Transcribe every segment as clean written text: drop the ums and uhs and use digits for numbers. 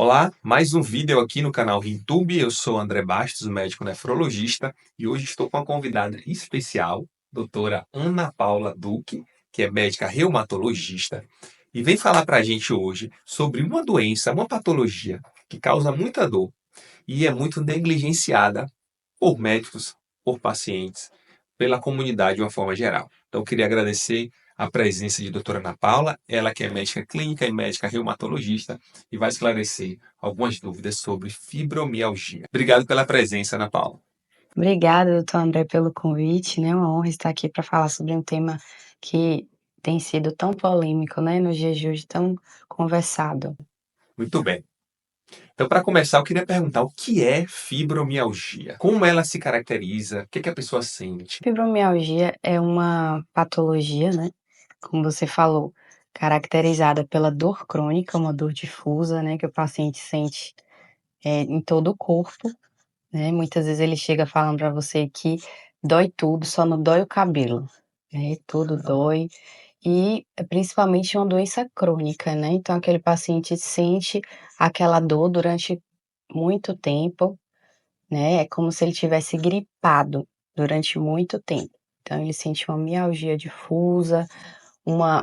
Olá, mais um vídeo aqui no canal RinTube. Eu sou André Bastos, médico nefrologista, e hoje estou com uma convidada especial, doutora Ana Paula Duque, que é médica reumatologista, e vem falar para a gente hoje sobre uma doença, uma patologia que causa muita dor e é muito negligenciada por médicos, por pacientes, pela comunidade de uma forma geral. Então, eu queria agradecer a presença de doutora Ana Paula, ela que é médica clínica e médica reumatologista, e vai esclarecer algumas dúvidas sobre fibromialgia. Obrigado pela presença, Ana Paula. Obrigada, doutor André, pelo convite, né? É uma honra estar aqui para falar sobre um tema que tem sido tão polêmico, né? Nos dias de hoje, tão conversado. Muito bem. Então, para começar, eu queria perguntar o que é fibromialgia? Como ela se caracteriza? O que a pessoa sente? Fibromialgia é uma patologia, né? Como você falou, caracterizada pela dor crônica, uma dor difusa, né? Que o paciente sente em todo o corpo, né? Muitas vezes ele chega falando para você que dói tudo, só não dói o cabelo, né? Tudo dói. E é principalmente uma doença crônica, né, então aquele paciente sente aquela dor durante muito tempo, né, é como se ele tivesse gripado durante muito tempo. Então ele sente uma mialgia difusa,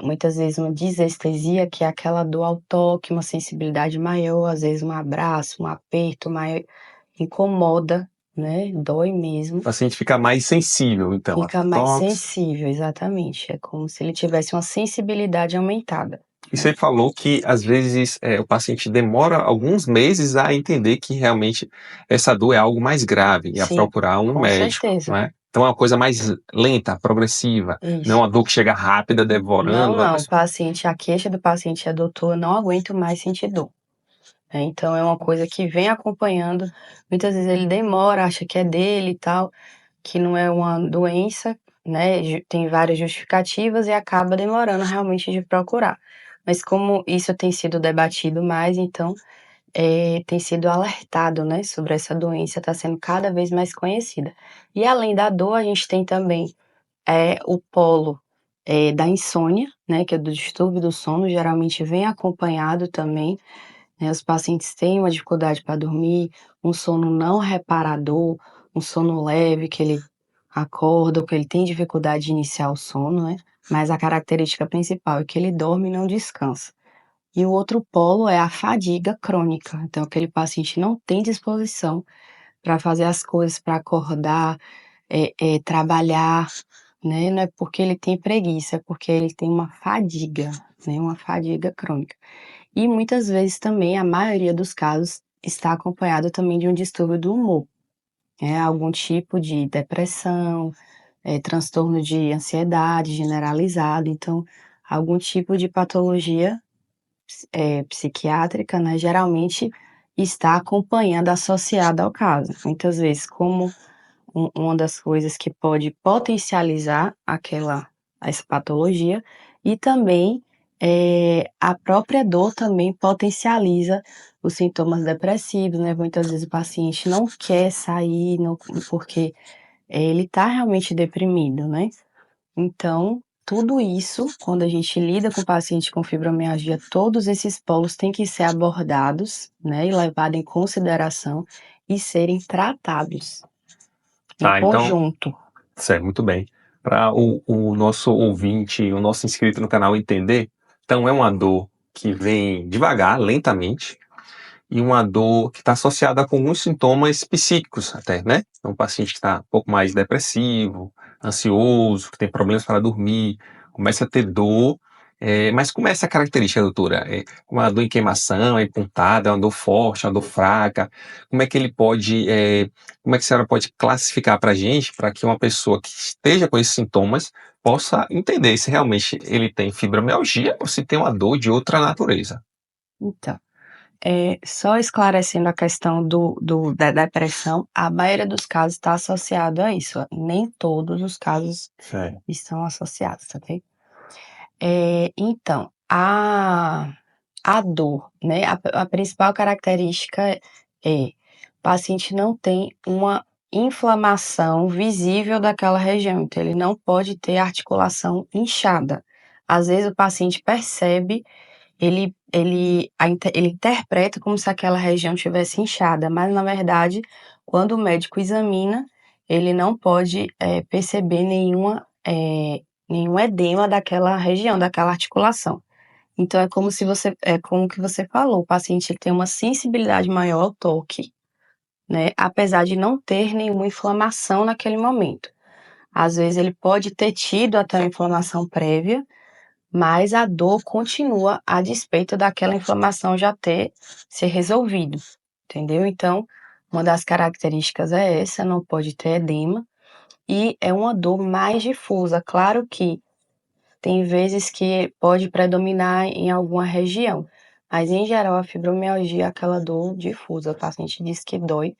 muitas vezes uma disestesia, que é aquela dor ao toque, uma sensibilidade maior, às vezes um abraço, um aperto maior, incomoda, né, dói mesmo. O paciente fica mais sensível, então, a Fica mais toques. sensível, exatamente, é como se ele tivesse uma sensibilidade aumentada. E você falou que, às vezes, o paciente demora alguns meses a entender que realmente essa dor é algo mais grave e a Sim, procurar um com médico, certeza. não é? Então é uma coisa mais lenta, progressiva, não é Isso. uma dor que chega rápida, devorando a Não, o pessoa. paciente, a queixa do paciente é: "Doutor, não aguento mais sentir dor", né, então é uma coisa que vem acompanhando, muitas vezes ele demora, acha que é dele e tal, que não é uma doença, né, tem várias justificativas e acaba demorando realmente de procurar. Mas como isso tem sido debatido mais, então, tem sido alertado, né, sobre essa doença, está sendo cada vez mais conhecida. E além da dor, a gente tem também o polo, da insônia, né, que é do distúrbio do sono, geralmente vem acompanhado também, né, os pacientes têm uma dificuldade para dormir, um sono não reparador, um sono leve, que ele acorda ou que ele tem dificuldade de iniciar o sono, né, mas a característica principal é que ele dorme e não descansa. E o outro polo é a fadiga crônica, então aquele paciente não tem disposição para fazer as coisas, para acordar, trabalhar, né, não é porque ele tem preguiça, é porque ele tem uma fadiga, né, uma fadiga crônica. E muitas vezes também, a maioria dos casos, está acompanhado também de um distúrbio do humor, né, algum tipo de depressão, transtorno de ansiedade generalizado, então algum tipo de patologia psiquiátrica, né, geralmente está acompanhando, associada ao caso. Muitas vezes, como uma das coisas que pode potencializar essa patologia, e também, a própria dor também potencializa os sintomas depressivos, né, muitas vezes o paciente não quer sair, não, porque, ele está realmente deprimido, né. Então, tudo isso, quando a gente lida com paciente com fibromialgia, todos esses polos têm que ser abordados, né, e levados em consideração e serem tratados em Tá, então, conjunto. certo, muito bem. Para o nosso ouvinte, o nosso inscrito no canal entender, então é uma dor que vem devagar, lentamente, e uma dor que está associada com alguns sintomas psíquicos até, né? Então, um paciente que está um pouco mais depressivo, ansioso, que tem problemas para dormir, começa a ter dor, mas como é essa característica, doutora? É uma dor em queimação, é pontada, é uma dor forte, é uma dor fraca? Como é que ele pode, como é que a senhora pode classificar para a gente, para que uma pessoa que esteja com esses sintomas possa entender se realmente ele tem fibromialgia ou se tem uma dor de outra natureza? Então, só esclarecendo a questão da depressão, a maioria dos casos está associado a isso, nem todos os casos Certo. estão associados, tá ok? Então, a dor, né, a principal característica é: o paciente não tem uma inflamação visível daquela região, então ele não pode ter articulação inchada. Às vezes o paciente percebe, ele ele interpreta como se aquela região tivesse inchada, mas na verdade, quando o médico examina, ele não pode perceber nenhum edema daquela região, daquela articulação. Então é como que você falou, o paciente ele tem uma sensibilidade maior ao toque, né, apesar de não ter nenhuma inflamação naquele momento. Às vezes ele pode ter tido até uma inflamação prévia, mas a dor continua a despeito daquela inflamação já ter se resolvido, entendeu? Então, uma das características é essa, não pode ter edema, e é uma dor mais difusa. Claro que tem vezes que pode predominar em alguma região, mas em geral a fibromialgia é aquela dor difusa. O paciente diz que dói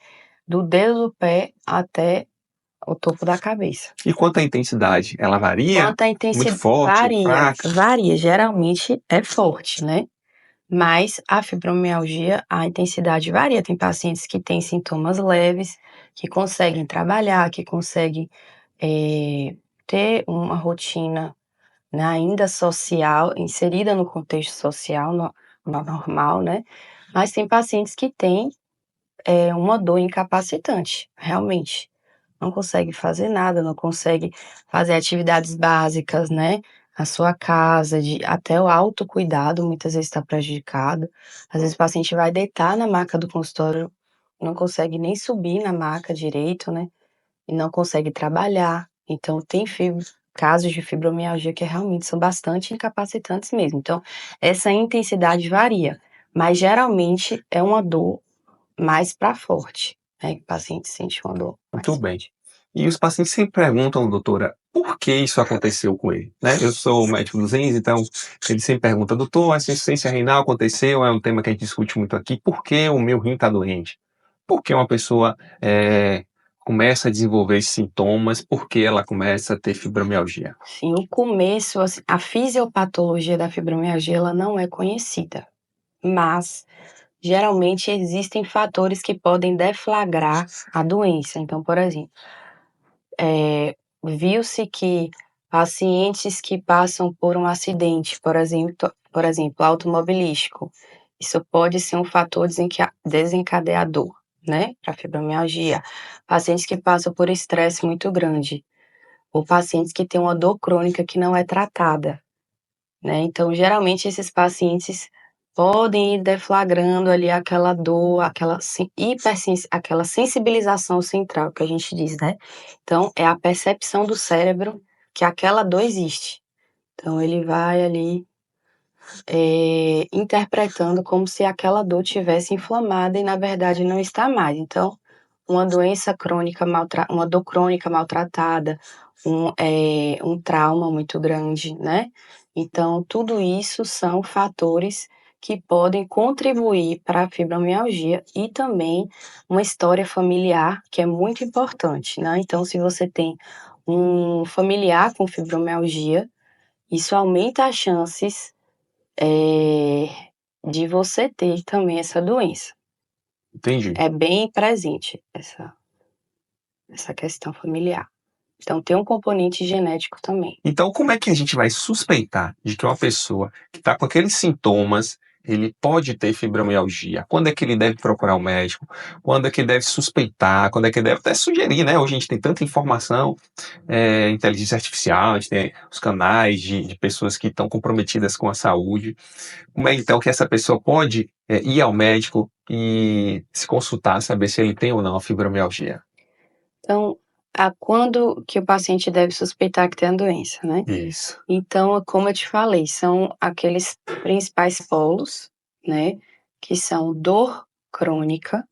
do dedo do pé até o topo da cabeça. E quanto à intensidade, ela varia? Quanto à Muito intensidade, forte, fraca? varia, geralmente é forte, né? Mas a fibromialgia, a intensidade varia. Tem pacientes que têm sintomas leves, que conseguem trabalhar, que conseguem ter uma rotina, né, ainda social, inserida no contexto social, no normal, né? Mas tem pacientes que têm uma dor incapacitante, realmente. Não consegue fazer nada, não consegue fazer atividades básicas, né? A sua casa, até o autocuidado muitas vezes está prejudicado. Às vezes o paciente vai deitar na maca do consultório, não consegue nem subir na maca direito, né? E não consegue trabalhar. Então, tem casos de fibromialgia que realmente são bastante incapacitantes mesmo. Então, essa intensidade varia, mas geralmente é uma dor mais para forte, né? Que o paciente sente uma dor mais Muito bem. forte. E os pacientes sempre perguntam, doutora, por que isso aconteceu com ele? Né? Eu sou médico dos rins, então ele sempre pergunta, doutor, a insuficiência renal aconteceu, é um tema que a gente discute muito aqui, por que o meu rim está doente? Por que uma pessoa começa a desenvolver esses sintomas? Por que ela começa a ter fibromialgia? Sim, o começo, assim, a fisiopatologia da fibromialgia, ela não é conhecida, mas geralmente existem fatores que podem deflagrar a doença. Então, por exemplo, viu-se que pacientes que passam por um acidente, por exemplo, automobilístico, isso pode ser um fator desencadeador, né, para fibromialgia. Pacientes que passam por estresse muito grande, ou pacientes que têm uma dor crônica que não é tratada, né? Então, geralmente, esses pacientes podem ir deflagrando ali aquela dor, aquela sensibilização central que a gente diz, né? Então, é a percepção do cérebro que aquela dor existe. Então, ele vai ali interpretando como se aquela dor tivesse inflamada e, na verdade, não está mais. Então, uma doença crônica, uma dor crônica maltratada, um trauma muito grande, né? Então, tudo isso são fatores que podem contribuir para a fibromialgia e também uma história familiar que é muito importante, né? Então, se você tem um familiar com fibromialgia, isso aumenta as chances de você ter também essa doença. Entendi. É bem presente essa questão familiar. Então tem um componente genético também. Então, como é que a gente vai suspeitar de que uma pessoa que está com aqueles sintomas, ele pode ter fibromialgia? Quando é que ele deve procurar o médico? Quando é que ele deve suspeitar? Quando é que ele deve até sugerir, né? Hoje a gente tem tanta informação, inteligência artificial, a gente tem os canais de pessoas que estão comprometidas com a saúde. Como é então que essa pessoa pode ir ao médico e se consultar, saber se ele tem ou não a fibromialgia? Então, quando que o paciente deve suspeitar que tem a doença, né? Isso. Então, como eu te falei, são aqueles principais polos, né? Que são dor crônica.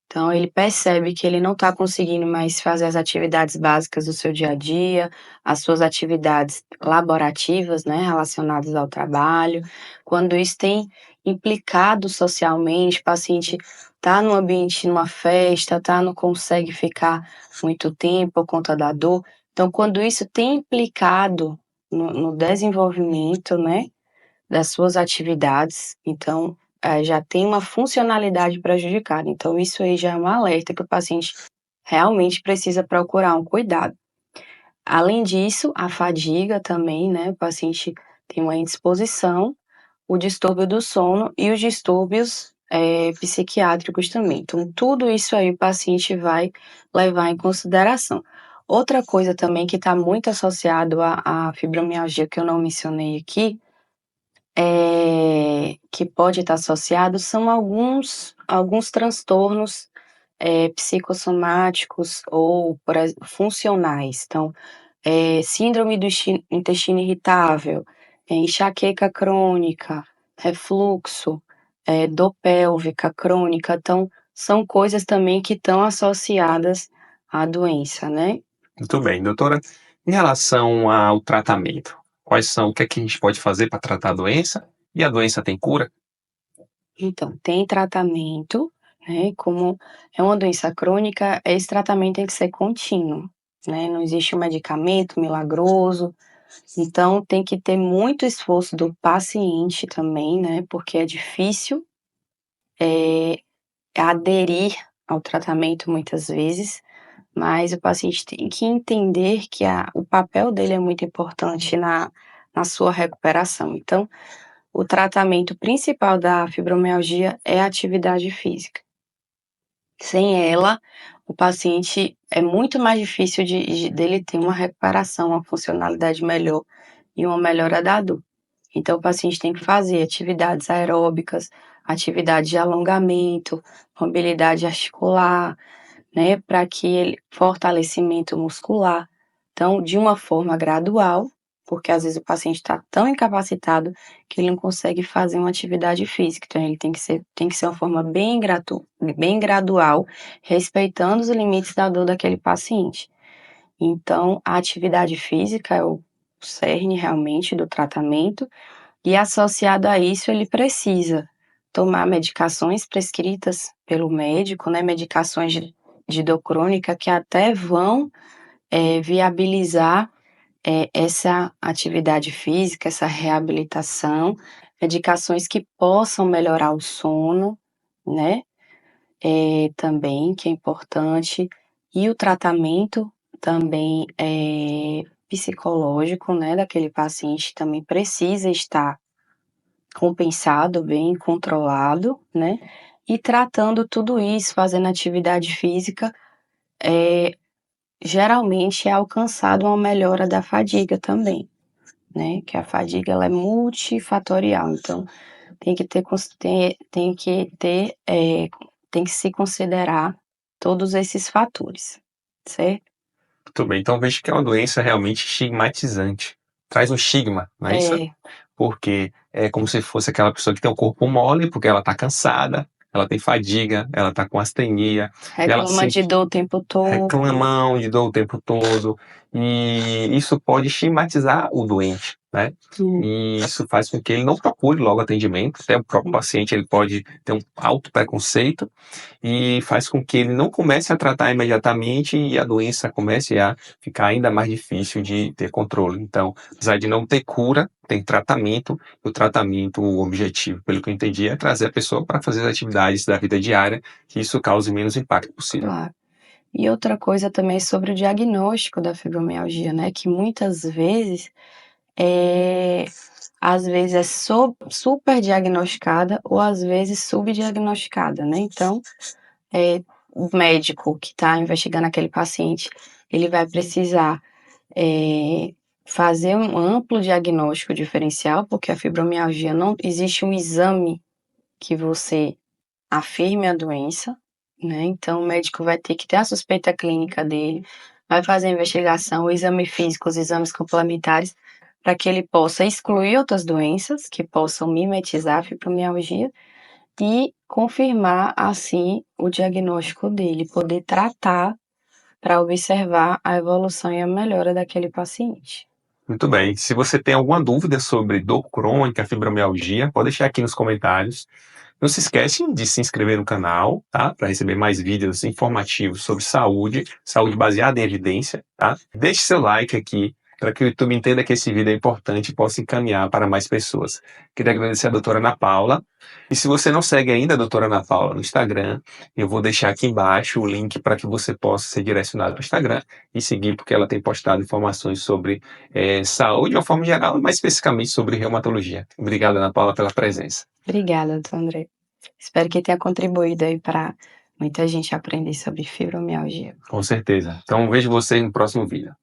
Então, ele percebe que ele não está conseguindo mais fazer as atividades básicas do seu dia a dia, as suas atividades laborativas, né, relacionadas ao trabalho. Quando isso tem implicado socialmente, o paciente está no ambiente, numa festa, não consegue ficar muito tempo por conta da dor. Então, quando isso tem implicado no desenvolvimento, né, das suas atividades, então já tem uma funcionalidade prejudicada. Então, isso aí já é um alerta que o paciente realmente precisa procurar um cuidado. Além disso, a fadiga também, né? O paciente tem uma indisposição, o distúrbio do sono e os distúrbios psiquiátricos também. Então, tudo isso aí o paciente vai levar em consideração. Outra coisa também que está muito associado à fibromialgia, que eu não mencionei aqui, que pode estar associado, são alguns transtornos psicossomáticos ou funcionais. Então, síndrome do intestino irritável, enxaqueca crônica, refluxo, dor pélvica crônica. Então, são coisas também que estão associadas à doença, né? Muito bem, doutora. Em relação ao tratamento, o que é que a gente pode fazer para tratar a doença? E a doença tem cura? Então, tem tratamento, né? Como é uma doença crônica, esse tratamento tem que ser contínuo, né? Não existe um medicamento milagroso. Então, tem que ter muito esforço do paciente também, né? Porque é difícil aderir ao tratamento muitas vezes, mas o paciente tem que entender que o papel dele é muito importante na sua recuperação. Então, o tratamento principal da fibromialgia é a atividade física. Sem ela, o paciente é muito mais difícil dele ter uma recuperação, uma funcionalidade melhor e uma melhora da dor. Então, o paciente tem que fazer atividades aeróbicas, atividades de alongamento, mobilidade articular, né, para que ele fortalecimento muscular. Então, de uma forma gradual, porque às vezes o paciente está tão incapacitado que ele não consegue fazer uma atividade física. Então, ele tem que ser uma forma bem gradual, respeitando os limites da dor daquele paciente. Então, a atividade física é o cerne realmente do tratamento, e associado a isso, ele precisa tomar medicações prescritas pelo médico, né, medicações de dor crônica que até vão viabilizar essa atividade física, essa reabilitação, medicações que possam melhorar o sono, né, também, que é importante, e o tratamento também psicológico, né, daquele paciente também precisa estar compensado, bem controlado, né, e tratando tudo isso, fazendo atividade física, geralmente é alcançado uma melhora da fadiga também, né, que a fadiga ela é multifatorial, então tem que se considerar todos esses fatores, certo? Muito bem, então vejo que é uma doença realmente estigmatizante. Traz um estigma, não é isso? Porque é como se fosse aquela pessoa que tem o corpo mole, porque ela está cansada, ela tem fadiga, ela está com astenia, ela Reclama de dor o tempo todo. reclamam de dor o tempo todo, e isso pode estigmatizar o doente, né? E isso faz com que ele não procure logo atendimento, até o próprio paciente ele pode ter um alto preconceito, e faz com que ele não comece a tratar imediatamente e a doença comece a ficar ainda mais difícil de ter controle. Então, apesar de não ter cura, tem tratamento, e o tratamento, o objetivo, pelo que eu entendi, é trazer a pessoa para fazer as atividades da vida diária, que isso cause menos impacto possível. Claro. E outra coisa também sobre o diagnóstico da fibromialgia, né, que muitas vezes às vezes é super diagnosticada ou às vezes subdiagnosticada, né? Então, o médico que está investigando aquele paciente, ele vai precisar fazer um amplo diagnóstico diferencial, porque a fibromialgia não existe um exame que você afirme a doença, né? Então, o médico vai ter que ter a suspeita clínica dele, vai fazer a investigação, o exame físico, os exames complementares, para que ele possa excluir outras doenças que possam mimetizar a fibromialgia e confirmar, assim, o diagnóstico dele, poder tratar para observar a evolução e a melhora daquele paciente. Muito bem. Se você tem alguma dúvida sobre dor crônica, fibromialgia, pode deixar aqui nos comentários. Não se esquece de se inscrever no canal, tá? Para receber mais vídeos informativos sobre saúde, saúde baseada em evidência, tá? Deixe seu like aqui, para que o YouTube entenda que esse vídeo é importante e possa encaminhar para mais pessoas. Queria agradecer a doutora Ana Paula. E se você não segue ainda a doutora Ana Paula no Instagram, eu vou deixar aqui embaixo o link para que você possa ser direcionado para o Instagram e seguir, porque ela tem postado informações sobre saúde de uma forma geral, mas especificamente sobre reumatologia. Obrigado, Ana Paula, pela presença. Obrigada, doutor André. Espero que tenha contribuído aí para muita gente aprender sobre fibromialgia. Com certeza. Então, vejo você no próximo vídeo.